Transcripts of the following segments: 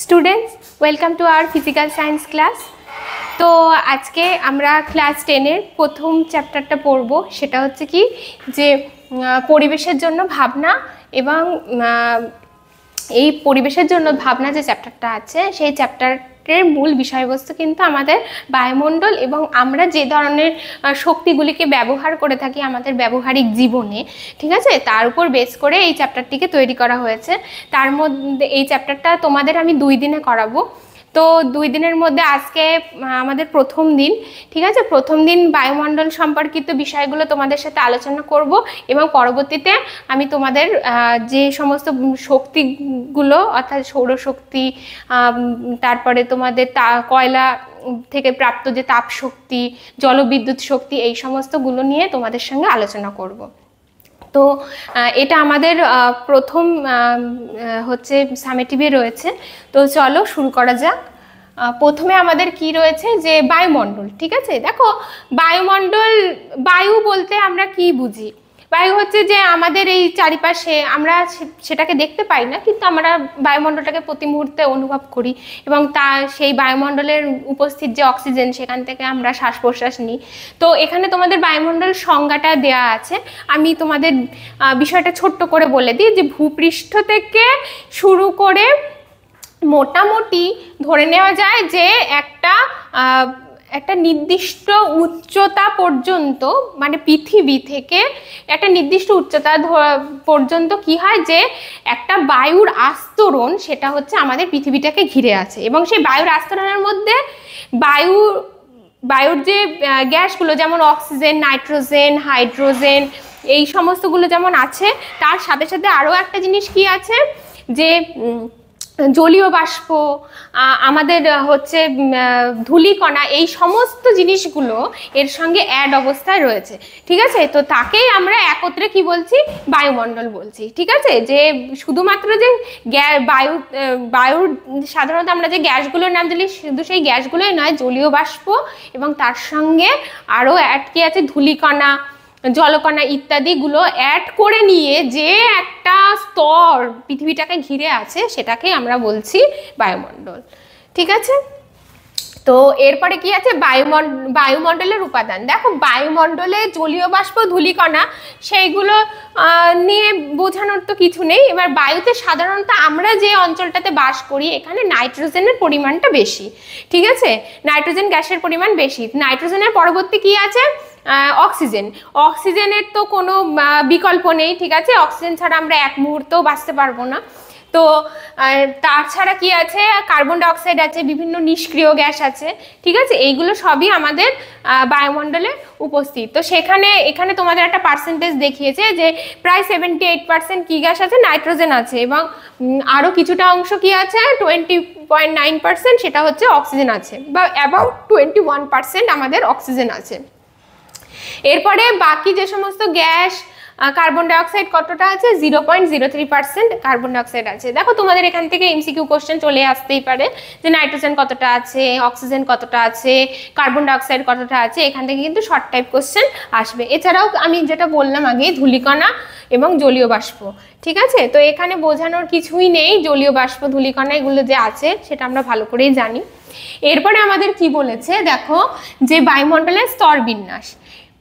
Students welcome to our physical science class. তো আজকে আমরা ক্লাস 10-এর প্রথম চ্যাপ্টারটা পড়ব। সেটা হচ্ছে কি যে পরিবেশের জন্য ভাবনা এবং এই পরিবেশের জন্য ভাবনা যে চ্যাপ্টারটা আছে সেই চ্যাপ্টারের মূল বিষয়বস্তু কিন্তু আমাদের বায়ুমণ্ডল এবং আমরা যে ধরনের শক্তিগুলিকে ব্যবহার করে থাকি আমাদের ব্যবহারিক জীবনে, ঠিক আছে, তার উপর বেস করে এই চ্যাপ্টারটিকে তৈরি করা হয়েছে। তার মধ্যে এই চ্যাপ্টারটা তোমাদের আমি 2 দিনে করাবো। তো 2 দিনের মধ্যে আজকে আমাদের প্রথম দিন, ঠিক আছে। প্রথম দিন বায়ুমণ্ডল সম্পর্কিত বিষয়গুলো তোমাদের সাথে আলোচনা করব এবং পরবর্তীতে আমি তোমাদের যে সমস্ত শক্তিগুলো অর্থাৎ সৌরশক্তি, তারপরে তোমাদের কয়লা থেকে প্রাপ্ত যে তাপ শক্তি, জলবিদ্যুৎ শক্তি, এই সমস্তগুলো নিয়ে তোমাদের সঙ্গে আলোচনা করব। তো এটা আমাদের প্রথম হচ্ছে সামেটিভে রয়েছে। তো চলো শুরু করা যাক। প্রথমে আমাদের কি রয়েছে যে বায়ুমণ্ডল, ঠিক আছে। দেখো বায়ুমণ্ডল, বায়ু বলতে আমরা কি বুঝি? বায়ু হচ্ছে যে আমাদের এই চারিপাশে, আমরা সেটাকে দেখতে পাই না কিন্তু আমরা বায়ুমণ্ডলটাকে প্রতি মুহূর্তে অনুভব করি এবং সেই বায়ুমণ্ডলের উপস্থিত যে অক্সিজেন সেখান থেকে আমরা শ্বাস প্রশ্বাস নিই। তো এখানে তোমাদের বায়ুমণ্ডল সংজ্ঞাটা দেয়া আছে। আমি তোমাদের বিষয়টা ছোট্ট করে বলে দিই যে ভূপৃষ্ঠ থেকে শুরু করে মোটামুটি ধরে নেওয়া যায় যে একটা নির্দিষ্ট উচ্চতা পর্যন্ত, মানে পৃথিবী থেকে একটা নির্দিষ্ট উচ্চতা পর্যন্ত কি হয় যে একটা বায়ুর আস্তরণ, সেটা হচ্ছে আমাদের পৃথিবীটাকে ঘিরে আছে। এবং সেই বায়ুর আস্তরণের মধ্যে বায়ুর যে গ্যাসগুলো যেমন অক্সিজেন, নাইট্রোজেন, হাইড্রোজেন, এই সমস্তগুলো যেমন আছে, তার সাথে সাথে আরও একটা জিনিস কি আছে যে জলীয় বাষ্প, আমাদের হচ্ছে ধূলিকণা, এই সমস্ত জিনিসগুলো এর সঙ্গে অ্যাড অবস্থায় রয়েছে, ঠিক আছে। তো তাকেই আমরা একত্রে কি বলছি? বায়ুমণ্ডল বলছি, ঠিক আছে। যে শুধুমাত্র যে বায়ুর সাধারণত আমরা যে গ্যাসগুলোর নাম দিলি শুধু সেই গ্যাসগুলোই নয়, জলীয় বাষ্প এবং তার সঙ্গে আরও অ্যাড কি আছে, ধূলিকণা, জলকণা ইত্যাদিগুলো অ্যাড করে নিয়ে যে একটা স্তর পৃথিবীটাকে ঘিরে আছে সেটাকেই আমরা বলছি বায়ুমণ্ডল, ঠিক আছে। তো এরপরে কি আছে, বায়ুমণ্ডলের উপাদান। দেখো বায়ুমণ্ডলে জলীয় বাষ্প, ধূলিকণা, সেইগুলো নিয়ে বোঝানোর তো কিছু নেই। এবার বায়ুতে সাধারণত আমরা যে অঞ্চলটাতে বাস করি এখানে নাইট্রোজেনের পরিমাণটা বেশি, ঠিক আছে। নাইট্রোজেন গ্যাসের পরিমাণ বেশি। নাইট্রোজেনের পরবর্তী কি আছে? অক্সিজেন। অক্সিজেনের তো কোনো বিকল্প নেই, ঠিক আছে। অক্সিজেন ছাড়া আমরা এক মুহূর্তও বাঁচতে পারবো না। তো তাছাড়া কি আছে? কার্বন ডাইঅক্সাইড আছে, বিভিন্ন নিষ্ক্রিয় গ্যাস আছে, ঠিক আছে। এইগুলো সবই আমাদের বায়ুমণ্ডলে উপস্থিত। তো এখানে তোমাদের একটা পার্সেন্টেজ দেখিয়েছে যে প্রায় 78% কি গ্যাস আছে? নাইট্রোজেন আছে, এবং আরও কিছুটা অংশ কি আছে? 20.9% সেটা হচ্ছে অক্সিজেন আছে, বা অ্যাবাউট 21% আমাদের অক্সিজেন আছে। এরপরে বাকি যে সমস্ত গ্যাস, কার্বন ডাইঅক্সাইড কতটা আছে? 0.03% কার্বন ডাইঅক্সাইড আছে। দেখো তোমাদের এখান থেকে এমসিকিউ কোশ্চেন চলে আসতেই পারে যে নাইট্রোজেন কতটা আছে, অক্সিজেন কতটা আছে, কার্বন ডাইঅক্সাইড কতটা আছে। এখান থেকে কিন্তু শর্ট টাইপ কোশ্চেন আসবে। এছাড়াও আমি যেটা বললাম আগে, ধূলিকণা এবং জলীয় বাষ্প, ঠিক আছে। তো এখানে বোঝানোর কিছুই নেই, জলীয় বাষ্প, ধূলিকণা এগুলো যে আছে সেটা আমরা ভালো করেই জানি। এরপরে আমাদের কি বলেছে দেখো, যে বায়ুমণ্ডলের স্তর বিন্যাস।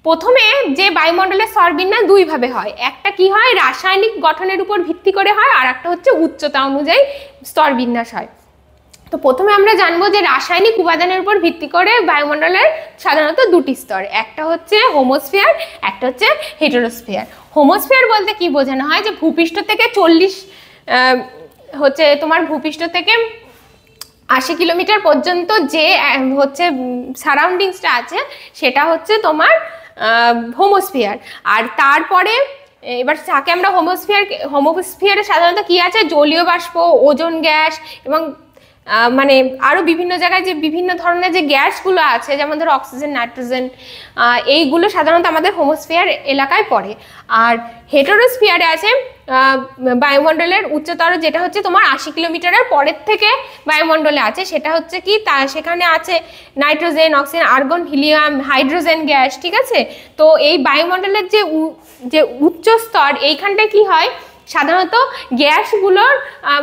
প্রথমে যে বায়ুমণ্ডলের স্তরবিন্যাস 2 ভাবে হয়। একটা কি হয়? রাসায়নিক গঠনের উপর ভিত্তি করে হয়, আর একটা হচ্ছে উচ্চতা অনুযায়ী স্তরবিন্যাস হয়। তো প্রথমে আমরা জানবো যে রাসায়নিক উপাদানের উপর ভিত্তি করে বায়ুমণ্ডলের সাধারণত 2টি স্তর, একটা হচ্ছে হোমোস্ফিয়ার, একটা হচ্ছে হেটেরোস্ফিয়ার। হোমোস্ফিয়ার বলতে কি বোঝানো হয়? যে ভূপৃষ্ঠ থেকে 40 হচ্ছে তোমার ভূপৃষ্ঠ থেকে 80 কিলোমিটার পর্যন্ত যে হচ্ছে সারাউন্ডিংসটা আছে সেটা হচ্ছে তোমার হোমোস্ফিয়ার। আর তারপরে এবার যাকে আমরা হোমোস্ফিয়ারে সাধারণত কি আছে? জলীয় বাষ্প, ওজোন গ্যাস এবং মানে আরও বিভিন্ন জায়গায় যে বিভিন্ন ধরনের যে গ্যাসগুলো আছে, যেমন ধরো অক্সিজেন, নাইট্রোজেন, এইগুলো সাধারণত আমাদের হোমোস্ফিয়ার এলাকায় পড়ে। আর হেটেরোস্ফিয়ারে আছে বায়ুমণ্ডলের উচ্চতর, যেটা হচ্ছে তোমার 80 কিলোমিটারের পরের থেকে বায়ুমণ্ডলে আছে, সেটা হচ্ছে কি সেখানে আছে nitrogen, oxygen, argon, helium, hydrogen gas, ঠিক আছে। তো এই বায়ুমণ্ডলের যে উচ্চ স্তর, এইখানটায় কি হয় সাধারণত গ্যাসগুলোর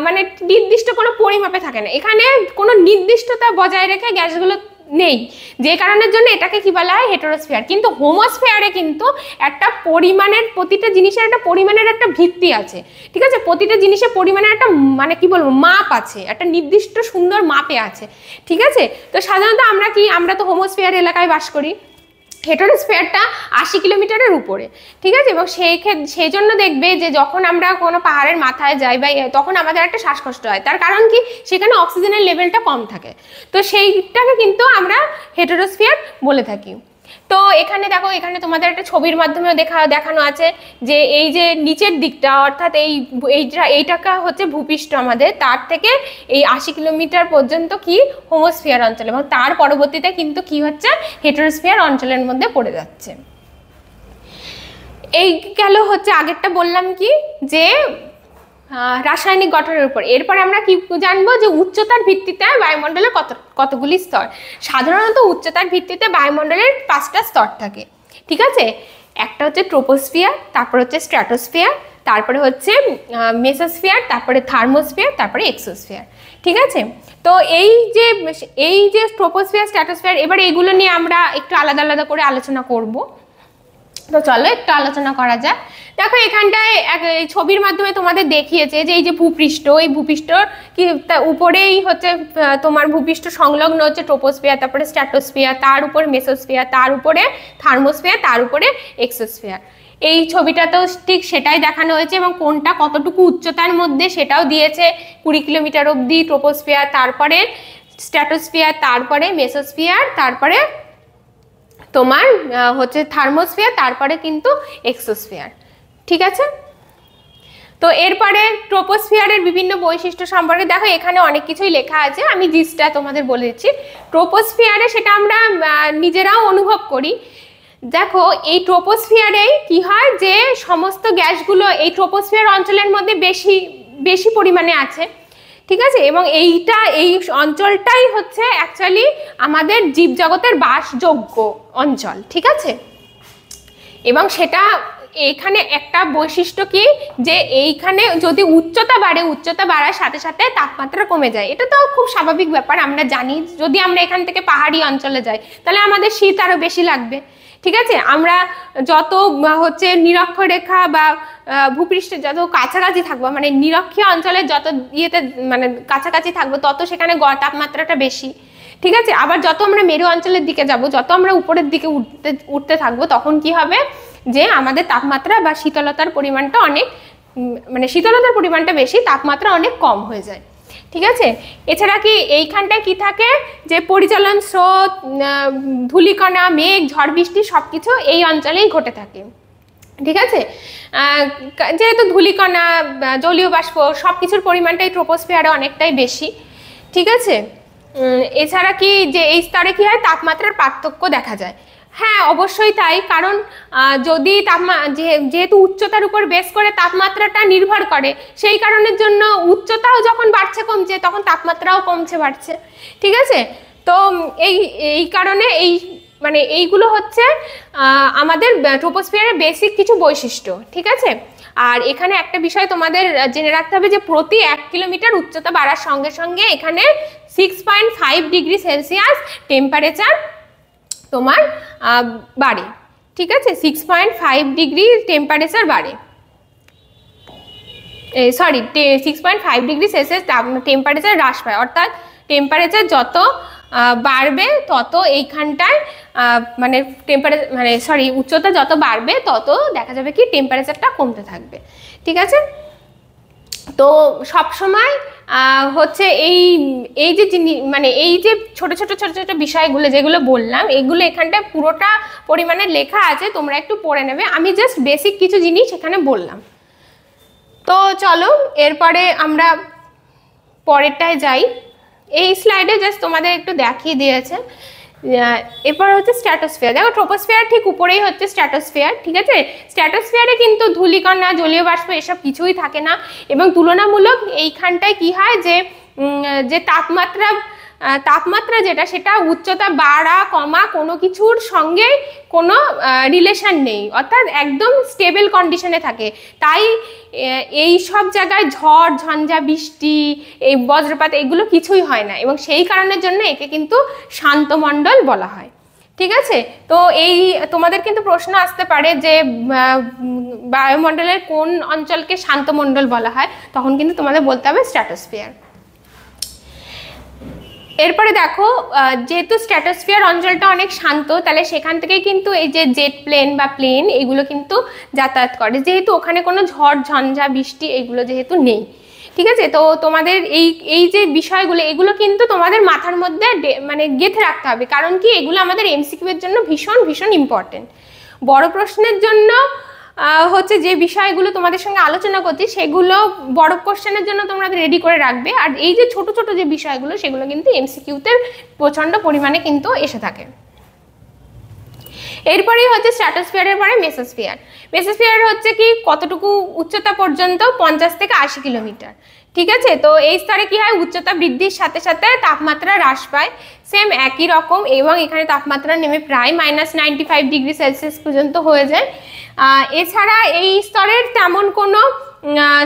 মানে নির্দিষ্ট কোনো পরিমাপে থাকে না, এখানে কোনো নির্দিষ্টতা বজায় রেখে গ্যাসগুলো নেই, যে কারণের জন্য এটাকে কি বলা হয় হেটেরোস্ফিয়ার। কিন্তু হোমোস্ফিয়ারে কিন্তু একটা পরিমাণের, প্রতিটা জিনিসের একটা পরিমাণের একটা ভিত্তি আছে, ঠিক আছে, প্রতিটা জিনিসের পরিমাণের একটা মানে কি বলবো মাপ আছে, একটা নির্দিষ্ট সুন্দর মাপে আছে, ঠিক আছে। তো সাধারণত আমরা তো হোমোস্ফিয়ার এলাকায় বাস করি, হেটেরোস্ফিয়ারটা 80 কিলোমিটারের উপরে, ঠিক আছে। এবং সেই জন্য দেখবে যে যখন আমরা কোনো পাহাড়ের মাথায় যাই বা তখন আমাদের একটা শ্বাসকষ্ট হয়, তার কারণ কি সেখানে অক্সিজেনের লেভেলটা কম থাকে, তো সেইটাকে কিন্তু আমরা হেটেরোস্ফিয়ার বলে থাকি। তো এখানে দেখো, এখানে তোমাদের একটা ছবির মাধ্যমে দেখানো আছে যে এই যে নিচের দিকটা, অর্থাৎ এইটাকা হচ্ছে ভূপৃষ্ঠ আমাদের, তার থেকে এই 80 কিলোমিটার পর্যন্ত কি হোমোস্ফিয়ার অঞ্চল, এবং তার পরবর্তীতে কিন্তু কি হচ্ছে হেটেরোস্ফিয়ার অঞ্চলের মধ্যে পড়ে যাচ্ছে। এই গেল হচ্ছে আগেরটা বললাম কি যে রাসায়নিক গঠনের উপর। এরপর আমরা কি জানবো যে উচ্চতার ভিত্তিতে বায়ুমণ্ডলের কতগুলি স্তর। সাধারণত উচ্চতার ভিত্তিতে বায়ুমণ্ডলের 5টা স্তর থাকে, ঠিক আছে। একটা হচ্ছে ট্রোপোস্ফিয়ার, তারপর হচ্ছে স্ট্র্যাটোস্ফিয়ার, তারপরে হচ্ছে মেসোস্ফিয়ার, তারপরে থার্মোস্ফিয়ার, তারপরে এক্সোস্ফিয়ার, ঠিক আছে। তো এই যে ট্রোপোস্ফিয়ার, স্ট্র্যাটোস্ফিয়ার, এবার এইগুলো নিয়ে আমরা একটু আলাদা আলাদা করে আলোচনা করব। তো চলো একটু আলোচনা করা যাক। দেখো এখানটায় ছবির মাধ্যমে তোমাদের দেখিয়েছে যে এই যে ভূপৃষ্ঠ, এই ভূপৃষ্ঠর কি উপরেই হচ্ছে তোমার ভূপৃষ্ঠ সংলগ্ন হচ্ছে ট্রোপোস্ফিয়ার, তারপরে স্ট্র্যাটোস্ফিয়ার, তার উপরে মেসোস্ফিয়ার, তার উপরে থার্মোস্ফিয়ার, তার উপরে এক্সোস্ফিয়ার। এই ছবিটাতেও ঠিক সেটাই দেখানো হয়েছে, এবং কোনটা কতটুকু উচ্চতার মধ্যে সেটাও দিয়েছে। 20 কিলোমিটার অবধি ট্রোপোস্ফিয়ার, তারপরে স্ট্র্যাটোস্ফিয়ার, তারপরে মেসোস্ফিয়ার, তারপরে তোমার হচ্ছে থার্মোস্ফিয়ার, তারপরে কিন্তু এক্সোস্ফিয়ার, ঠিক আছে। তো এরপরে ট্রোপোস্ফিয়ারের বিভিন্ন বৈশিষ্ট্য সম্পর্কে দেখো এখানে অনেক কিছুই লেখা আছে, আমি জিনিসটা তোমাদের বলে দিচ্ছি। ট্রোপোস্ফিয়ারে সেটা আমরা নিজেরাও অনুভব করি। দেখো এই ট্রোপোস্ফিয়ারেই কি হয় যে সমস্ত গ্যাসগুলো এই ট্রোপোস্ফিয়ার অঞ্চলের মধ্যে বেশি পরিমাণে আছে, ঠিক আছে। এবং এই অঞ্চলটাই হচ্ছে অ্যাকচুয়ালি আমাদের জীবজগতের বাসযোগ্য অঞ্চল, ঠিক আছে। এবং সেটা এইখানে একটা বৈশিষ্ট্য কি যে এইখানে যদি উচ্চতা বাড়ার সাথে সাথে তাপমাত্রা কমে যায়, এটা তো খুব স্বাভাবিক ব্যাপার, আমরা জানি। যদি আমরা এখান থেকে পাহাড়ি অঞ্চলে যাই তাহলে আমাদের শীত আরো বেশি লাগবে, ঠিক আছে। আমরা যত হচ্ছে নিরক্ষরেখা বা ভূপৃষ্ঠের যত কাছাকাছি থাকবো, মানে নিরক্ষীয় অঞ্চলের যত ইয়েতে মানে কাছাকাছি থাকবো, তত সেখানে তাপমাত্রাটা বেশি, ঠিক আছে। আবার যত আমরা মেরু অঞ্চলের দিকে যাব, যত আমরা উপরের দিকে উঠতে থাকবো, তখন কি হবে যে আমাদের তাপমাত্রা বা শীতলতার পরিমাণটা শীতলতার পরিমাণটা বেশি, তাপমাত্রা অনেক কম হয়ে যায়, ঠিক আছে। এছাড়া কি এইখানটায় কি থাকে যে পরিচালন স্রোত, ধূলিকণা, মেঘ, ঝড় বৃষ্টি সবকিছু এই অঞ্চলেই ঘটে থাকে, ঠিক আছে। যেহেতু ধূলিকণা, জলীয় বাষ্প সবকিছুর পরিমাণটাই ট্রোপোস্ফিয়ারে অনেকটাই বেশি, ঠিক আছে। এছাড়া কি যে এই স্তরে কি হয় তাপমাত্রার পার্থক্য দেখা যায়। হ্যাঁ অবশ্যই তাই, কারণ যদি যেহেতু উচ্চতার উপর বেস করে তাপমাত্রাটা নির্ভর করে, সেই কারণের জন্য উচ্চতাও যখন বাড়ছে কমছে তখন তাপমাত্রাও কমছে বাড়ছে, ঠিক আছে। তো এই কারণে এইগুলো হচ্ছে আমাদের ট্রোপোস্ফিয়ারের বেসিক কিছু বৈশিষ্ট্য, ঠিক আছে। আর এখানে একটা বিষয় তোমাদের জেনে রাখতে হবে যে প্রতি 1 কিলোমিটার উচ্চতা বাড়ার সঙ্গে সঙ্গে এখানে 6.5 ডিগ্রি সেলসিয়াস টেম্পারেচার তোমার বাড়ে, ঠিক আছে। 6.5 ডিগ্রি টেম্পারেচার বাড়ে, 6.5 ডিগ্রি সেলসিয়াস টেম্পারেচার হ্রাস পায়, অর্থাৎ টেম্পারেচার যত বাড়বে তত এইখানটায় উচ্চতা যত বাড়বে তত দেখা যাবে কি টেম্পারেচারটা কমতে থাকবে, ঠিক আছে। তো সবসময় হচ্ছে এই যে এই যে ছোট ছোট বিষয়গুলো যেগুলো বললাম, এগুলো এখানটায় পুরোটা পরিমাণে লেখা আছে, তোমরা একটু পড়ে নেবে। আমি জাস্ট বেসিক কিছু জিনিস এখানে বললাম। তো চলো এরপরে আমরা পরেরটায় যাই। এই স্লাইডে জাস্ট তোমাদের একটু দেখিয়ে দিয়েছে। এরপর হচ্ছে স্ট্র্যাটোস্ফিয়ার। দেখো ট্রোপোস্ফিয়ার ঠিক উপরেই হচ্ছে স্ট্র্যাটোস্ফিয়ার, ঠিক আছে। স্ট্র্যাটোস্ফিয়ারে কিন্তু ধূলিকণা, জলীয় বাষ্প এসব কিছুই থাকে না, এবং তুলনামূলক এইখানটায় কি হয় যে তাপমাত্রা তাপমাত্রা যেটা সেটা উচ্চতা বাড়া কমা কোনো কিছুর সঙ্গে কোনো রিলেশন নেই, অর্থাৎ একদম স্টেবল কন্ডিশনে থাকে। তাই এই সব জায়গায় ঝড় ঝঞ্ঝা বৃষ্টি এই বজ্রপাত এগুলো কিছুই হয় না, এবং সেই কারণের জন্য একে কিন্তু শান্তমণ্ডল বলা হয়। ঠিক আছে, তো এই তোমাদের কিন্তু প্রশ্ন আসতে পারে যে বায়ুমণ্ডলের কোন অঞ্চলকে শান্তমণ্ডল বলা হয়, তখন কিন্তু তোমাদের বলতে হবে স্ট্র্যাটোস্ফিয়ার। এরপরে দেখো, যেহেতু স্ট্র্যাটোস্ফিয়ার অঞ্চলটা অনেক শান্ত, তাহলে সেখান থেকেই কিন্তু এই যে জেট প্লেন বা প্লেন এগুলো কিন্তু যাতায়াত করে, যেহেতু ওখানে কোনো ঝড় ঝঞ্ঝা বৃষ্টি এগুলো যেহেতু নেই। ঠিক আছে, তো তোমাদের এই যে বিষয়গুলো এগুলো কিন্তু তোমাদের মাথার মধ্যে মানে গেঁথে রাখতে হবে, কারণ কি এগুলো আমাদের এমসিকিউ এর জন্য ভীষণ ভীষণ ইম্পর্টেন্ট। বড় প্রশ্নের জন্য হচ্ছে যে বিষয়গুলো তোমাদের সঙ্গে আলোচনা করছি সেগুলো বড় কোশ্চেনের জন্য তোমরা রেডি করে রাখবে, আর এই যে ছোট ছোট যে বিষয়গুলো সেগুলো কিন্তু এমসিকিউতে প্রচণ্ড পরিমাণে কিন্তু এসে থাকে। এরপরেই হচ্ছে স্ট্র্যাটোস্ফিয়ারের পরে মেসোস্ফিয়ার। মেসোস্ফিয়ার হচ্ছে কি কতটুকু উচ্চতা পর্যন্ত, 50 থেকে 80 কিলোমিটার। ঠিক আছে, তো এই স্তরে কি হয়, উচ্চতা বৃদ্ধির সাথে সাথে তাপমাত্রা হ্রাস পায়, সেম একই রকম, এবং এখানে তাপমাত্রা নেমে প্রায় -95 ডিগ্রি সেলসিয়াস পর্যন্ত হয়ে যায়। এছাড়া এই স্তরের তেমন কোনো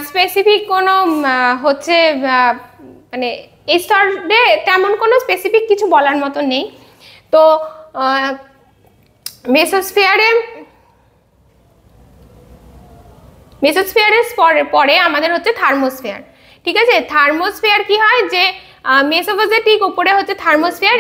স্পেসিফিক কোনো হচ্ছে মানে এই স্তরে তেমন কোনো স্পেসিফিক কিছু বলার মতো নেই। তো মেসোস্ফিয়ারের পরে আমাদের হচ্ছে থার্মোস্ফিয়ার। ঠিক আছে, থার্মোস্ফিয়ার কি হয় যে মেসোফেজের ঠিক উপরে হচ্ছে থার্মোস্ফিয়ার,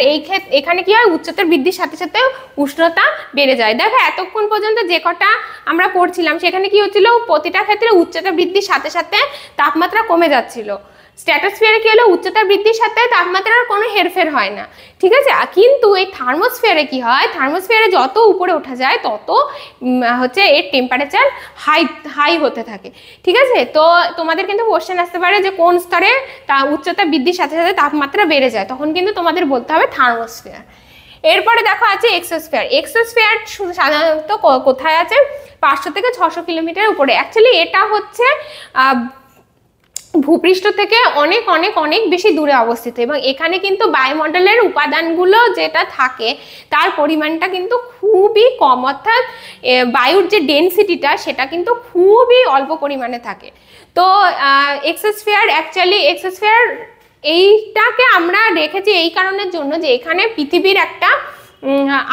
এখানে কি হয় উচ্চতার বৃদ্ধির সাথে সাথে উষ্ণতা বেড়ে যায়। দেখো এতক্ষণ পর্যন্ত যে কটা আমরা পড়ছিলাম সেখানে কি হচ্ছিল, প্রতিটা ক্ষেত্রে উচ্চতা বৃদ্ধির সাথে সাথে তাপমাত্রা কমে যাচ্ছিল। স্ট্র্যাটোস্ফিয়ারে কি হলো, উচ্চতা বৃদ্ধির সাথে তাপমাত্রার কোনো হেরফের হয় না। ঠিক আছে, কিন্তু এই থার্মোস্ফিয়ারে কি হয়, থার্মোস্ফিয়ারে যত উপরে ওঠা যায় তত হচ্ছে এর টেম্পারেচার হাই হতে থাকে। ঠিক আছে, তো তোমাদের কিন্তু কোশ্চেন আসতে পারে যে কোন স্তরে উচ্চতা বৃদ্ধির সাথে সাথে তাপমাত্রা বেড়ে যায়, তখন কিন্তু তোমাদের বলতে হবে থার্মোস্ফিয়ার। এরপরে দেখো আছে এক্সোস্ফিয়ার। এক্সোস্ফিয়ার সাধারণত কোথায় আছে, 500 থেকে 600 কিলোমিটার উপরে। অ্যাকচুয়ালি এটা হচ্ছে ভূপৃষ্ঠ থেকে অনেক অনেক অনেক বেশি দূরে অবস্থিত, এবং এখানে কিন্তু বায়ুমণ্ডলের উপাদানগুলো যেটা থাকে তার পরিমাণটা কিন্তু খুবই কম, অর্থাৎ বায়ুর যে ডেনসিটিটা সেটা কিন্তু খুবই অল্প পরিমাণে থাকে। তো এক্সোস্ফিয়ার এইটাকে আমরা রেখেছি এই কারণের জন্য যে এখানে পৃথিবীর একটা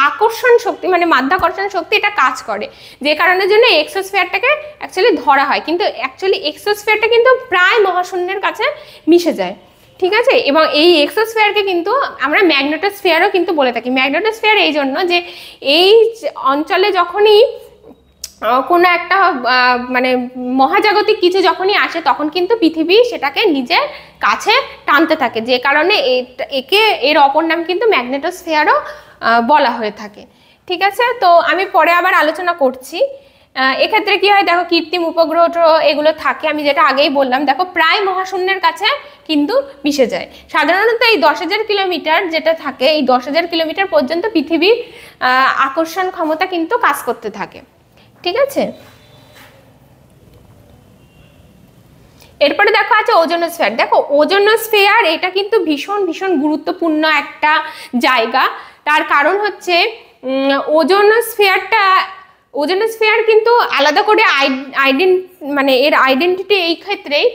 আকর্ষণ শক্তি মানে মাধ্যাকর্ষণ শক্তি এটা কাজ করে, যে কারণের জন্য এক্সোস্ফিয়ারটাকে অ্যাকচুয়ালি ধরা হয়, কিন্তু অ্যাকচুয়ালি এক্সোস্ফিয়ারটা কিন্তু প্রায় মহাশূন্যের কাছে মিশে যায়। ঠিক আছে, এবং এই এক্সোস্ফিয়ারকে কিন্তু আমরা ম্যাগনেটোস্ফিয়ারও কিন্তু বলে থাকি। ম্যাগনেটোস্ফিয়ার এই জন্য যে এই অঞ্চলে যখনই কোনো একটা মানে মহাজাগতিক কিছু যখনই আসে তখন কিন্তু পৃথিবী সেটাকে নিজের কাছে টানতে থাকে, যে কারণে এর অপর নাম কিন্তু ম্যাগনেটোস্ফিয়ারও বলা হয়ে থাকে। ঠিক আছে, তো আমি পরে আবার আলোচনা করছি। এক্ষেত্রে কি হয় দেখো, কৃত্রিম উপগ্রহ এগুলো থাকে, আমি যেটা আগেই বললাম, দেখো প্রায় মহাশূন্যের কাছে কিন্তু মিশে যায়। সাধারণত এই 10,000 কিলোমিটার যেটা থাকে, এই 10,000 কিলোমিটার পর্যন্ত পৃথিবীর আকর্ষণ ক্ষমতা কিন্তু কাজ করতে থাকে। ঠিক আছে, এরপরে দেখো আছে ওজোনোস্ফিয়ার। দেখো ওজোনোস্ফিয়ার এটা কিন্তু ভীষণ ভীষণ গুরুত্বপূর্ণ একটা জায়গা। তার কারণ হচ্ছে ওজোনোস্ফিয়ার কিন্তু আলাদা করে মানে এর আইডেন্টিটি এই ক্ষেত্রেই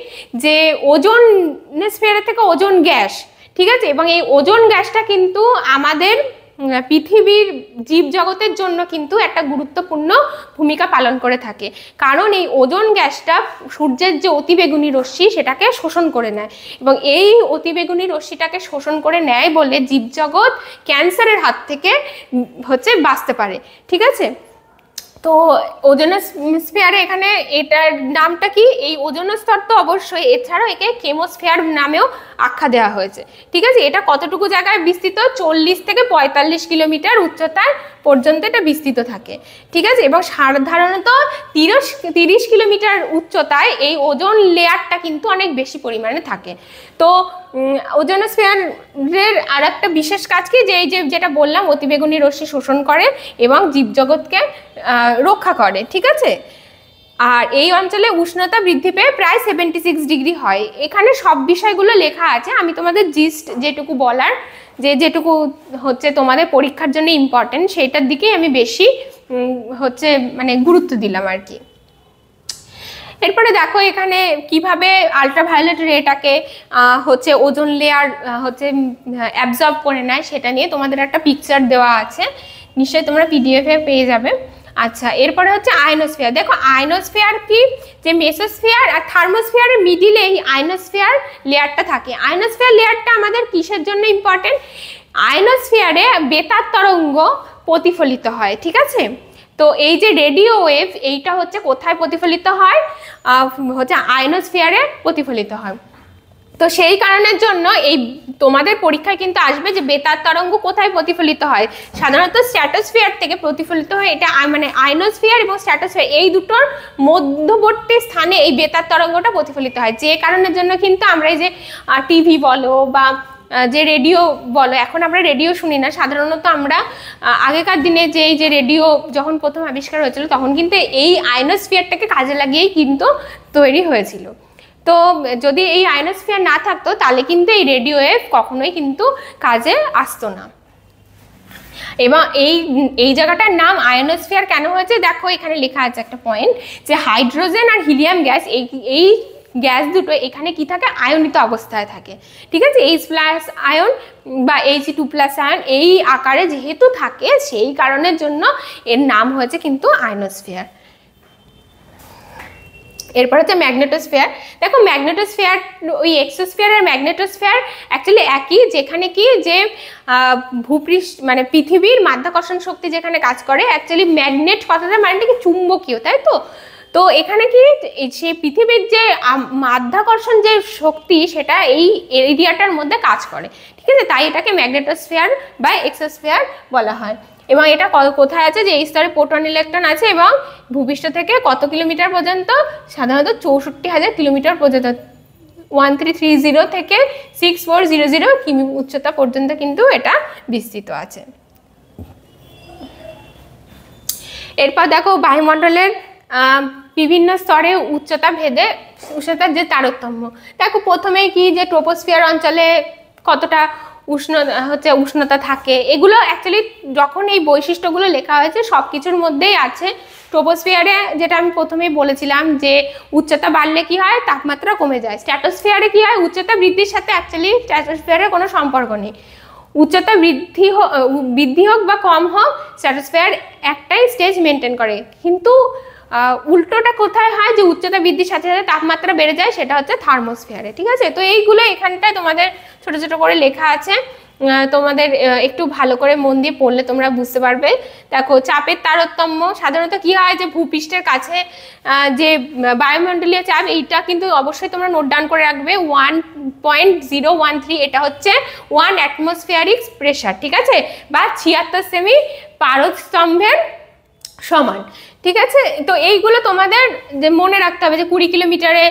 যে ওজোনোস্ফিয়ারের থেকে ওজোন গ্যাস। ঠিক আছে, এবং এই ওজোন গ্যাসটা কিন্তু আমাদের পৃথিবীর জীবজগতের জন্য কিন্তু একটা গুরুত্বপূর্ণ ভূমিকা পালন করে থাকে, কারণ এই ওজোন গ্যাসটা সূর্যের যে অতিবেগুনি রশ্মি সেটাকে শোষণ করে নেয়, এবং এই অতিবেগুনি রশ্মিটাকে শোষণ করে নেয় বলে জীবজগৎ ক্যান্সারের হাত থেকে হচ্ছে বাঁচতে পারে। ঠিক আছে, তো ওজোনোস্ফিয়ারে এখানে এটার নামটা কি, এই ওজোন স্তর তো অবশ্যই, এছাড়াও একে কেমোস্ফিয়ার নামেও আখ্যা দেওয়া হয়েছে। ঠিক আছে, এটা কতটুকু জায়গায় বিস্তৃত, 40 থেকে 45 কিলোমিটার উচ্চতায় পর্যন্ত এটা বিস্তৃত থাকে। ঠিক আছে, এবং সাধারণত 30 কিলোমিটার উচ্চতায় এই ওজোন লেয়ারটা কিন্তু অনেক বেশি পরিমাণে থাকে। তো ওজোনোস্ফিয়ারের আর একটা বিশেষ কাজ কি, যে এই যেটা বললাম অতিবেগুনি রশ্মি শোষণ করে এবং জীবজগৎকে রক্ষা করে। ঠিক আছে, আর এই অঞ্চলে উষ্ণতা বৃদ্ধি পেয়ে প্রায় 76 ডিগ্রি হয়। এখানে সব বিষয়গুলো লেখা আছে, আমি তোমাদের জিস্ট যেটুকু বলার, যেটুকু হচ্ছে তোমাদের পরীক্ষার জন্য ইম্পর্টেন্ট সেইটার দিকেই আমি বেশি হচ্ছে মানে গুরুত্ব দিলাম আর কি। এরপরে দেখো এখানে কিভাবে আলট্রাভায়োলেট রেটাকে হচ্ছে ওজোন লেয়ার হচ্ছে অ্যাবজর্ব করে নেয় সেটা নিয়ে তোমাদের একটা পিকচার দেওয়া আছে, নিশ্চয়ই তোমরা পিডিএফে পেয়ে যাবে। আচ্ছা, এরপরে হচ্ছে আয়নোস্ফিয়ার। দেখো আয়নোস্ফিয়ার কি, যে মেসোস্ফিয়ার আর থার্মোস্ফিয়ারের মিডিলে এই আয়নোস্ফিয়ার লেয়ারটা থাকে। আয়নোস্ফিয়ার লেয়ারটা আমাদের কিসের জন্য ইম্পর্টেন্ট? আয়নোস্ফিয়ারে বেতার তরঙ্গ প্রতিফলিত হয়, ঠিক আছে। তো এই যে রেডিও ওয়েভ, এইটা হচ্ছে কোথায় প্রতিফলিত হয়? হচ্ছে আয়নোস্ফিয়ারে প্রতিফলিত হয়। তো সেই কারণের জন্য এই তোমাদের পরীক্ষায় কিন্তু আসবে যে বেতার তরঙ্গ কোথায় প্রতিফলিত হয়। সাধারণত স্ট্র্যাটোস্ফিয়ার থেকে প্রতিফলিত হয়, এটা মানে আয়নোস্ফিয়ার এবং স্ট্র্যাটোস্ফিয়ার এই দুটোর মধ্যবর্তী স্থানে এই বেতার তরঙ্গটা প্রতিফলিত হয়। যে কারণের জন্য কিন্তু আমরা এই যে টিভি বলো বা যে রেডিও বলো, এখন আমরা রেডিও শুনি না, সাধারণত আমরা আগেকার দিনে যে এই যে রেডিও যখন প্রথম আবিষ্কার হয়েছিল তখন কিন্তু এই আয়নোস্ফিয়ারটাকে কাজে লাগিয়েই কিন্তু তৈরি হয়েছিল। তো যদি এই আয়নোস্ফিয়ার না থাকতো তাহলে কিন্তু এই রেডিও ওয়েভ কখনোই কিন্তু কাজে আসতো না। এবং এই জায়গাটার নাম আয়নোস্ফিয়ার কেন হয়েছে দেখো এখানে লেখা আছে একটা পয়েন্ট, যে হাইড্রোজেন আর হিলিয়াম গ্যাস এই গ্যাস দুটো এখানে কি থাকে? আয়নিত অবস্থায় থাকে, ঠিক আছে। H+ আয়ন বা H2+ আয়ন এই আকারে যেহেতু থাকে সেই কারণের জন্য এর নাম হয়েছে কিন্তু আয়নোস্ফিয়ার। এরপর হচ্ছে ম্যাগনেটোস্ফিয়ার। দেখো ম্যাগনেটোস্ফিয়ার ওই এক্সোস্ফিয়ার আর ম্যাগনেটোস্ফিয়ার অ্যাকচুয়ালি একই, যেখানে কি যে ভূপৃষ্ঠ মানে পৃথিবীর মাধ্যাকর্ষণ শক্তি যেখানে কাজ করে, অ্যাকচুয়ালি ম্যাগনেট কথাটা মানে কি চুম্বকীয়, তাই তো। তো এখানে কি সেই পৃথিবীর যে মাধ্যাকর্ষণ যে শক্তি সেটা এই এরিয়াটার মধ্যে কাজ করে, ঠিক আছে, তাই এটাকে ম্যাগনেটোস্ফিয়ার বা এক্সোস্ফিয়ার বলা হয়। এবং এটা কোথায় আছে? যে এই স্তরে প্রোটন ইলেকট্রন আছে এবং ভূপৃষ্ঠ থেকে কত কিলোমিটার পর্যন্ত? সাধারণত 64,000 কিলোমিটার পর্যন্ত, 1330 থেকে 6400 কিমি উচ্চতা পর্যন্ত কিন্তু এটা বিস্তৃত আছে। এরপর দেখো বায়ুমণ্ডলের বিভিন্ন স্তরে উচ্চতা ভেদে উষ্ণতার যে তারতম্য। দেখো প্রথমেই কি যে ট্রোপোস্ফিয়ার অঞ্চলে কতটা উষ্ণতা থাকে, এগুলো অ্যাকচুয়ালি যখন এই বৈশিষ্ট্যগুলো লেখা হয়েছে সব কিছুর মধ্যেই আছে। ট্রোপোস্ফিয়ারে যেটা আমি প্রথমেই বলেছিলাম যে উচ্চতা বাড়লে কি হয়? তাপমাত্রা কমে যায়। স্ট্র্যাটোস্ফিয়ারে কি হয়? উচ্চতা বৃদ্ধির সাথে অ্যাকচুয়ালি স্ট্র্যাটোস্ফিয়ারের কোনো সম্পর্ক নেই। উচ্চতা বৃদ্ধি হোক বা কম হোক, স্ট্র্যাটোস্ফিয়ার একটাই স্টেজ মেনটেন করে। কিন্তু উল্টোটা কোথায় হয়? যে উচ্চতা বৃদ্ধির সাথে সাথে তাপমাত্রা বেড়ে যায়, সেটা হচ্ছে থার্মোস্ফিয়ারে, ঠিক আছে। তো এইগুলো এখানটায় তোমাদের ছোট ছোট করে লেখা আছে, তোমাদের একটু ভালো করে মন দিয়ে পড়লে তোমরা বুঝতে পারবে। দেখো চাপের তারতম্য সাধারণত কি হয়? যে ভূপৃষ্ঠের কাছে যে বায়ুমণ্ডলীয় চাপ, এইটা কিন্তু অবশ্যই তোমরা নোট ডাউন করে রাখবে, 1.013, এটা হচ্ছে 1 অ্যাটমসফিয়ারিক প্রেশার, ঠিক আছে, বা 76 সেমি পারদস্তম্ভের সমান, ঠিক আছে। তো এইগুলো তোমাদের যে মনে রাখতে হবে যে 20 কিলোমিটারে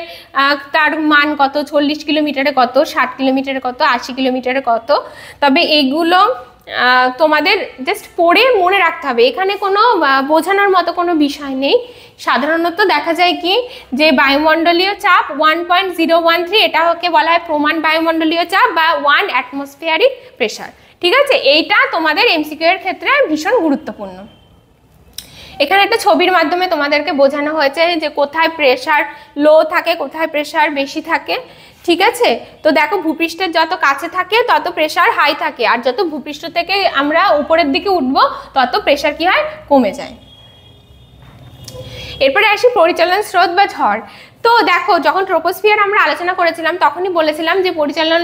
তার মান কত, 40 কিলোমিটারে কত, 60 কিলোমিটারে কত, 80 কিলোমিটারে কত। তবে এইগুলো তোমাদের জাস্ট পড়ে মনে রাখতে হবে, এখানে কোনো বোঝানোর মতো কোনো বিষয় নেই। সাধারণত দেখা যায় কি যে বায়ুমণ্ডলীয় চাপ 1.013, এটাকে বলা হয় প্রমাণ বায়ুমণ্ডলীয় চাপ বা 1 অ্যাটমসফিয়ারিক প্রেশার, ঠিক আছে। এইটা তোমাদের এমসিকিউ এর ক্ষেত্রে ভীষণ গুরুত্বপূর্ণ। এখানে একটা ছবির মাধ্যমে তোমাদেরকে বোঝানো হয়েছে যে কোথায় প্রেশার লো থাকে, কোথায় প্রেশার বেশি থাকে, ঠিক আছে। তো দেখো ভূপৃষ্ঠের যত কাছে থাকে তত প্রেশার হাই থাকে, আর যত ভূপৃষ্ঠ থেকে আমরা উপরের দিকে উঠবো তত প্রেশার কি হয়? কমে যায়। এরপরে আসি পরিচালন স্রোত বা ঝড়। তো দেখো যখন ট্রোপোস্ফিয়ার আমরা আলোচনা করেছিলাম তখনই বলেছিলাম যে পরিচালন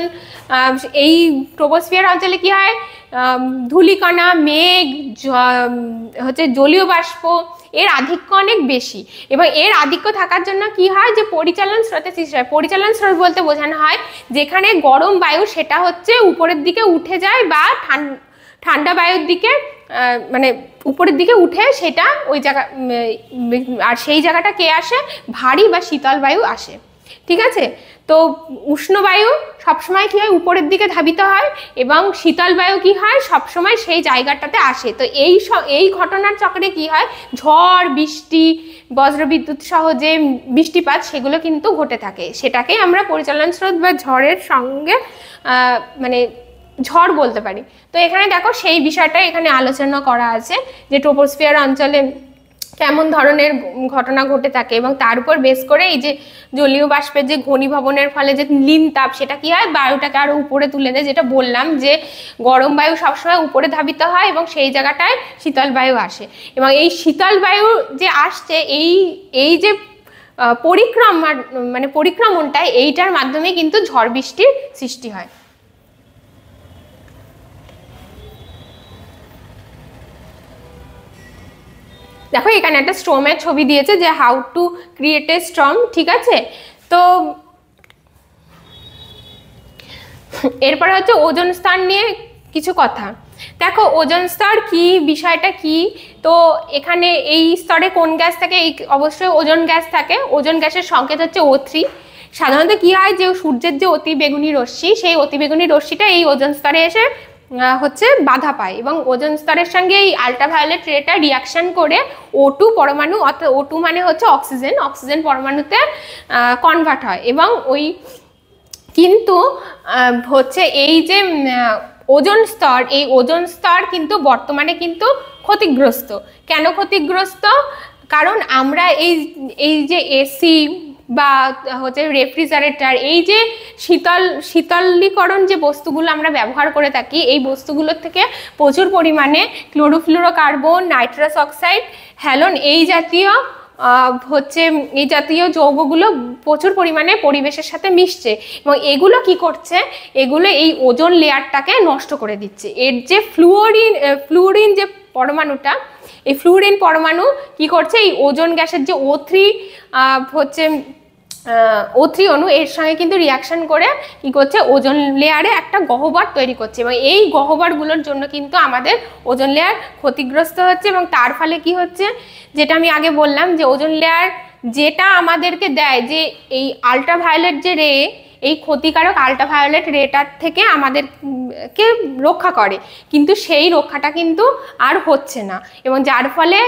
এই ট্রোপোস্ফিয়ার অঞ্চলে কি হয়? ধূলিকণা, মেঘ, হচ্ছে জলীয় বাষ্প, এর আধিক্য অনেক বেশি, এবং এর আধিক্য থাকার জন্য কি হয়? যে পরিচালন স্রোতের সৃষ্টি হয়। পরিচালন স্রোত বলতে বোঝানো হয় যেখানে গরম বায়ু সেটা হচ্ছে উপরের দিকে উঠে যায়, বা ঠান্ডা বায়ুর দিকে মানে উপরের দিকে উঠে সেটা ওই জায়গা, আর সেই জায়গাটা কে আসে? ভারী বা শীতল বায়ু আসে, ঠিক আছে। তো উষ্ণ বায়ু সবসময় কি হয়, উপরের দিকে ধাবিত হয়, এবং শীতল বায়ু কি হয়, সবসময় সেই জায়গাটাতে আসে। তো এই ঘটনার চক্রে কি হয়, ঝড় বৃষ্টি বজ্রবিদ্যুৎ সহ যে বৃষ্টিপাত সেগুলো কিন্তু ঘটে থাকে, সেটাকেই আমরা পরিচালন স্রোত বা ঝড়ের সঙ্গে মানে ঝড় বলতে পারি। তো এখানে দেখো সেই বিষয়টা এখানে আলোচনা করা আছে যে ট্রোপোস্ফিয়ার অঞ্চলে কেমন ধরনের ঘটনা ঘটে থাকে, এবং তার উপর বেস করে এই যে জলীয় বাষ্পের যে ঘনীভবনের ফলে যে লীন তাপ, সেটা কি হয়, বায়ুটাকে আরো উপরে তুলে দেয়। যেটা বললাম যে গরম বায়ু সবসময় উপরে ধাবিত হয় এবং সেই জায়গাটায় শীতল বায়ু আসে, এবং এই শীতল বায়ু যে আসছে এই যে পরিক্রমণটায় এইটার মাধ্যমে কিন্তু ঝড় বৃষ্টির সৃষ্টি হয়। দেখো এখানে একটা স্টর্মের ছবি দিয়েছে যে how to create a Sturm, ঠিক আছে। তো এরপরে হচ্ছে ওজোন স্তর নিয়ে কিছু কথা। দেখো ওজোন স্তর কি, বিষয়টা কি, তো এখানে এই স্তরে কোন গ্যাস থাকে, এই অবশ্যই ওজোন গ্যাস থাকে। ওজোন গ্যাসের সংকেত হচ্ছে O3। সাধারণত কি হয় যে সূর্যের যে অতি বেগুনি রশ্মি, সেই অতি বেগুনি রশ্মিটা এই ওজোন স্তরে এসে হচ্ছে বাধা পায়, এবং ওজোন স্তরের সঙ্গে এই আল্ট্রাভায়োলেট রেটা রিয়াকশন করে O2 পরমাণু, অর্থাৎ O2 মানে হচ্ছে অক্সিজেন পরমাণুতে কনভার্ট হয়, এবং ওই কিন্তু হচ্ছে এই যে ওজোন স্তর, এই ওজোন স্তর কিন্তু বর্তমানে কিন্তু ক্ষতিগ্রস্ত। কেন ক্ষতিগ্রস্ত? কারণ আমরা এই যে এসি বা হচ্ছে রেফ্রিজারেটর, এই যে শীতলীকরণ যে বস্তুগুলো আমরা ব্যবহার করে থাকি, এই বস্তুগুলোর থেকে প্রচুর পরিমাণে ক্লোরোফ্লুরোকার্বন, নাইট্রাস অক্সাইড, হ্যালোন এই জাতীয় যৌগগুলো প্রচুর পরিমাণে পরিবেশের সাথে মিশছে, এবং এগুলো কি করছে, এগুলো এই ওজোন লেয়ারটাকে নষ্ট করে দিচ্ছে। এর যে ফ্লুরিন যে পরমাণুটা, এই ফ্লুরিন পরমাণু কি করছে, এই ওজোন গ্যাসের যে O3 অণু, এর সঙ্গে কিন্তু রিয়াকশন করে কি করছে, ওজোন লেয়ারে একটা গহ্বর তৈরি করছে, এবং এই গহ্বরগুলোর জন্য কিন্তু আমাদের ওজোন লেয়ার ক্ষতিগ্রস্ত হচ্ছে। এবং তার ফলে কি হচ্ছে, যেটা আমি আগে বললাম যে ওজোন লেয়ার যেটা আমাদেরকে দেয় যে এই আল্ট্রাভায়োলেট যে রে, এই ক্ষতিকারক আল্ট্রাভায়োলেট রেটার থেকে আমাদেরকে রক্ষা করে, কিন্তু সেই রক্ষাটা কিন্তু আর হচ্ছে না, এবং যার ফলে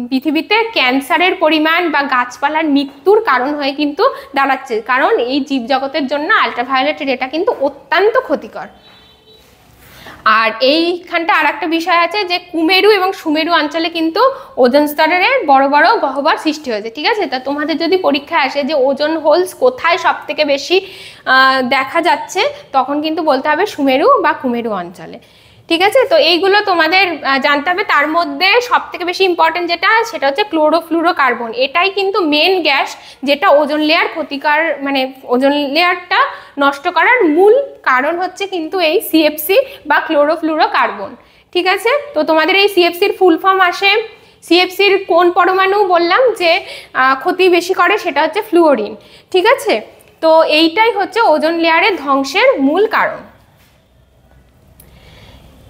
পৃথিবীতে ক্যান্সারের পরিমাণ বা গাছপালার মৃত্যুর কারণ হয়ে কিন্তু দাঁড়াচ্ছে, কারণ এই জীবজগতের জন্য আল্ট্রাভায়োলেট রেটা কিন্তু অত্যন্ত ক্ষতিকর। আর এইখানটা আর একটা বিষয় আছে যে কুমেরু এবং সুমেরু অঞ্চলে কিন্তু ওজোন স্তরের বড় বড় গহ্বর সৃষ্টি হয়েছে, ঠিক আছে। তা তোমাদের যদি পরীক্ষা আসে যে ওজোন হোলস কোথায় সব থেকে বেশি দেখা যাচ্ছে, তখন কিন্তু বলতে হবে সুমেরু বা কুমেরু অঞ্চলে, ঠিক আছে। তো এইগুলো তোমাদের জানতে হবে। তার মধ্যে সব থেকে বেশি ইম্পর্টেন্ট যেটা, সেটা হচ্ছে ক্লোরোফ্লুরোকার্বন। এটাই কিন্তু মেন গ্যাস যেটা ওজোন লেয়ার ক্ষতিকর, মানে ওজোন লেয়ারটা নষ্ট করার মূল কারণ হচ্ছে কিন্তু এই CFC বা ক্লোরোফ্লুরোকার্বন, ঠিক আছে। তো তোমাদের এই CFCর ফুল ফর্ম আসে, CFCর কোন পরমাণু বললাম যে ক্ষতি বেশি করে, সেটা হচ্ছে ফ্লুওরিন, ঠিক আছে। তো এইটাই হচ্ছে ওজোন লেয়ারের ধ্বংসের মূল কারণ।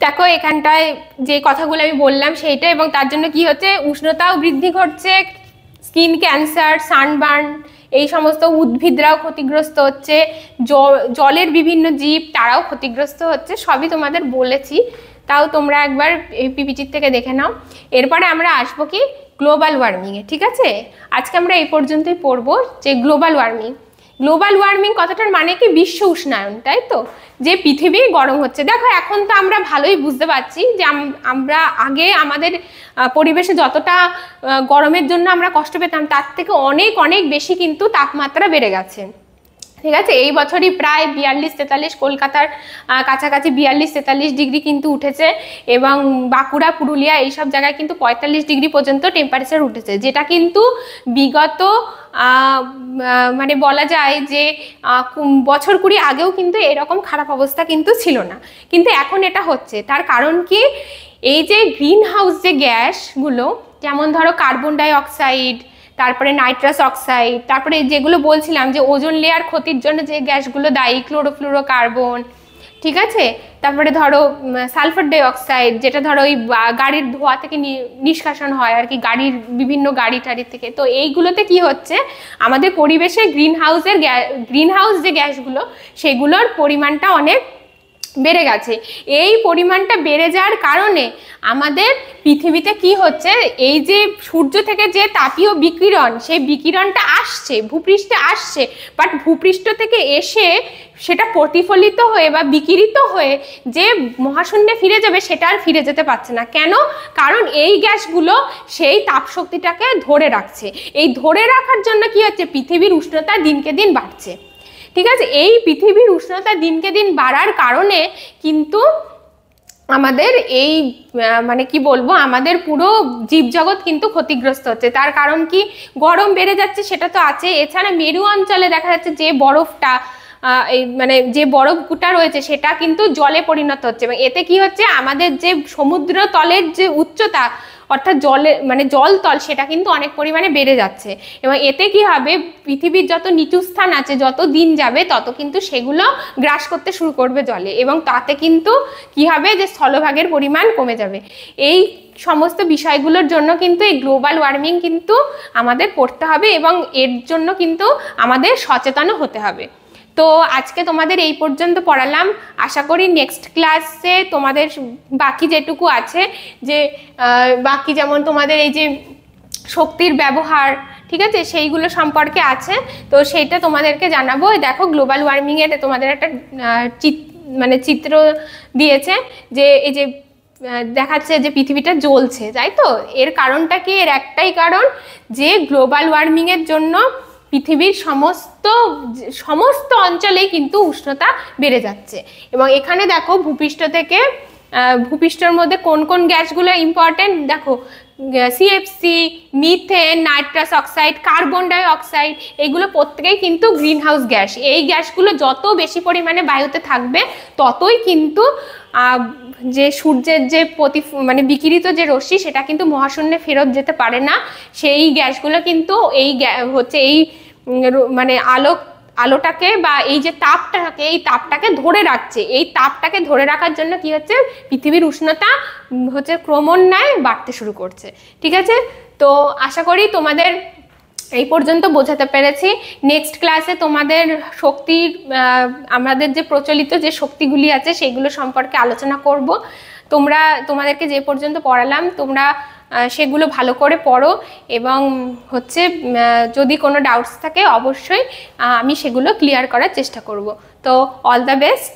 দেখো এখানটায় যে কথাগুলো আমি বললাম সেইটা, এবং তার জন্য কি হচ্ছে, উষ্ণতাও বৃদ্ধি ঘটছে, স্কিন ক্যান্সার, সানবার্ন, এই সমস্ত উদ্ভিদরাও ক্ষতিগ্রস্ত হচ্ছে, জলের বিভিন্ন জীব তারাও ক্ষতিগ্রস্ত হচ্ছে, সবই তোমাদের বলেছি, তাও তোমরা একবার এই পিপিটির থেকে দেখে নাও। এরপরে আমরা আসবো কি গ্লোবাল ওয়ার্মিংয়ে, ঠিক আছে। আজকে আমরা এই পর্যন্তই পড়বো যে গ্লোবাল ওয়ার্মিং কথাটার মানে কি, বিশ্ব উষ্ণায়ন, তাই তো, যে পৃথিবী গরম হচ্ছে। দেখো এখন তো আমরা ভালোই বুঝতে পারছি যে আমরা আগে আমাদের পরিবেশে যতটা গরমের জন্য আমরা কষ্ট পেতাম, তার থেকে অনেক অনেক বেশি কিন্তু তাপমাত্রা বেড়ে গেছে, ঠিক আছে। এই বছরই প্রায় 42-43, কলকাতার কাছাকাছি 42-43 ডিগ্রি কিন্তু উঠেছে, এবং বাঁকুড়া, পুরুলিয়া এইসব জায়গায় কিন্তু 45 ডিগ্রি পর্যন্ত টেম্পারেচার উঠেছে, যেটা কিন্তু বিগত মানে বলা যায় যে বছর 20 আগেও কিন্তু এরকম খারাপ অবস্থা কিন্তু ছিল না, কিন্তু এখন এটা হচ্ছে। তার কারণ কি, এই যে গ্রিন হাউস যে গ্যাসগুলো, যেমন ধরো কার্বন ডাই অক্সাইড, তারপরে নাইট্রাস অক্সাইড, তারপরে যেগুলো বলছিলাম যে ওজোন লেয়ার ক্ষতির জন্য যে গ্যাসগুলো দায়ী, ক্লোরোফ্লুরোকার্বন, ঠিক আছে। তারপরে ধরো সালফার ডাই অক্সাইড, যেটা ধরো ওই গাড়ির ধোঁয়া থেকে নিষ্কাশন হয় আর কি, গাড়ির বিভিন্ন গাড়ি টাড়ি থেকে। তো এইগুলোতে কি হচ্ছে, আমাদের পরিবেশে গ্রিন হাউস যে গ্যাসগুলো সেগুলোর পরিমাণটা অনেক বেড়ে গেছে। এই পরিমাণটা বেড়ে যাওয়ার কারণে আমাদের পৃথিবীতে কি হচ্ছে, এই যে সূর্য থেকে যে তাপীয় বিকিরণ, সেই বিকিরণটা আসছে ভূপৃষ্ঠে আসছে, বাট ভূপৃষ্ঠ থেকে এসে সেটা প্রতিফলিত হয়ে বা বিকিরিত হয়ে যে মহাশূন্যে ফিরে যাবে, সেটা আর ফিরে যেতে পারছে না। কেন? কারণ এই গ্যাসগুলো সেই তাপশক্তিটাকে ধরে রাখছে। এই ধরে রাখার জন্য কি হচ্ছে, পৃথিবীর উষ্ণতা দিনকে দিন বাড়ছে। ঠিক আছে, এই পৃথিবীর উষ্ণতা দিনকে দিন বাড়ার কারণে কিন্তু আমাদের এই মানে কি বলবো, আমাদের পুরো জীবজগৎ কিন্তু ক্ষতিগ্রস্ত হচ্ছে। তার কারণ কি, গরম বেড়ে যাচ্ছে সেটা তো আছে, এছাড়া মেরু অঞ্চলে দেখা যাচ্ছে যে বরফটা মানে যে বরফটা রয়েছে সেটা কিন্তু জলে পরিণত হচ্ছে, এবং এতে কি হচ্ছে, আমাদের যে সমুদ্র তলের যে উচ্চতা অর্থাৎ মানে জলতল, সেটা কিন্তু অনেক পরিমাণে বেড়ে যাচ্ছে। এবং এতে কি হবে, পৃথিবীর যত নিচু স্থান আছে, যত দিন যাবে তত কিন্তু সেগুলো গ্রাস করতে শুরু করবে জলে, এবং তাতে কিন্তু কি হবে, যে স্থলভাগের পরিমাণ কমে যাবে। এই সমস্ত বিষয়গুলোর জন্য কিন্তু এই গ্লোবাল ওয়ার্মিং কিন্তু আমাদের পড়তে হবে, এবং এর জন্য কিন্তু আমাদের সচেতন হতে হবে। তো আজকে তোমাদের এই পর্যন্ত পড়ালাম। আশা করি নেক্সট ক্লাসে তোমাদের বাকি যেটুকু আছে, যে বাকি যেমন তোমাদের এই যে শক্তির ব্যবহার, ঠিক আছে, সেইগুলো সম্পর্কে আছে, তো সেইটা তোমাদেরকে জানাবো। দেখো গ্লোবাল ওয়ার্মিংয়ের তোমাদের একটা মানে চিত্র দিয়েছে, যে এই যে দেখাচ্ছে যে পৃথিবীটা জ্বলছে, তাই তো? এর কারণটা কি? এর একটাই কারণ, যে গ্লোবাল ওয়ার্মিংয়ের জন্য পৃথিবীর সমস্ত অঞ্চলেই কিন্তু উষ্ণতা বেড়ে যাচ্ছে। এবং এখানে দেখো ভূপৃষ্ঠের মধ্যে কোন কোন গ্যাসগুলো ইম্পর্টেন্ট, দেখো CFC, methane, nitrous oxide, carbon dioxide, এগুলো প্রত্যেকেই কিন্তু গ্রিন হাউস গ্যাস। এই গ্যাসগুলো যত বেশি পরিমাণে বায়ুতে থাকবে, ততই কিন্তু যে সূর্যের যে মানে বিকিরিত যে রশ্মি, সেটা কিন্তু মহাশূন্যে ফেরত যেতে পারে না। সেই গ্যাসগুলো কিন্তু এই মানে আলোটাকে বা এই যে তাপটাকে, এই তাপটাকে ধরে রাখছে। এই তাপটাকে ধরে রাখার জন্য কি হচ্ছে, পৃথিবীর উষ্ণতা ক্রমান্বয়ে বাড়তে শুরু করছে। ঠিক আছে, তো আশা করি তোমাদের এই পর্যন্ত বোঝাতে পেরেছি। নেক্সট ক্লাসে তোমাদের আমাদের যে প্রচলিত যে শক্তিগুলি আছে সেগুলো সম্পর্কে আলোচনা করব। তোমাদেরকে যে পর্যন্ত পড়ালাম তোমরা সেগুলো ভালো করে পড়ো, এবং যদি কোনো ডাউটস থাকে অবশ্যই আমি সেগুলো ক্লিয়ার করার চেষ্টা করব। তো অল দ্য বেস্ট।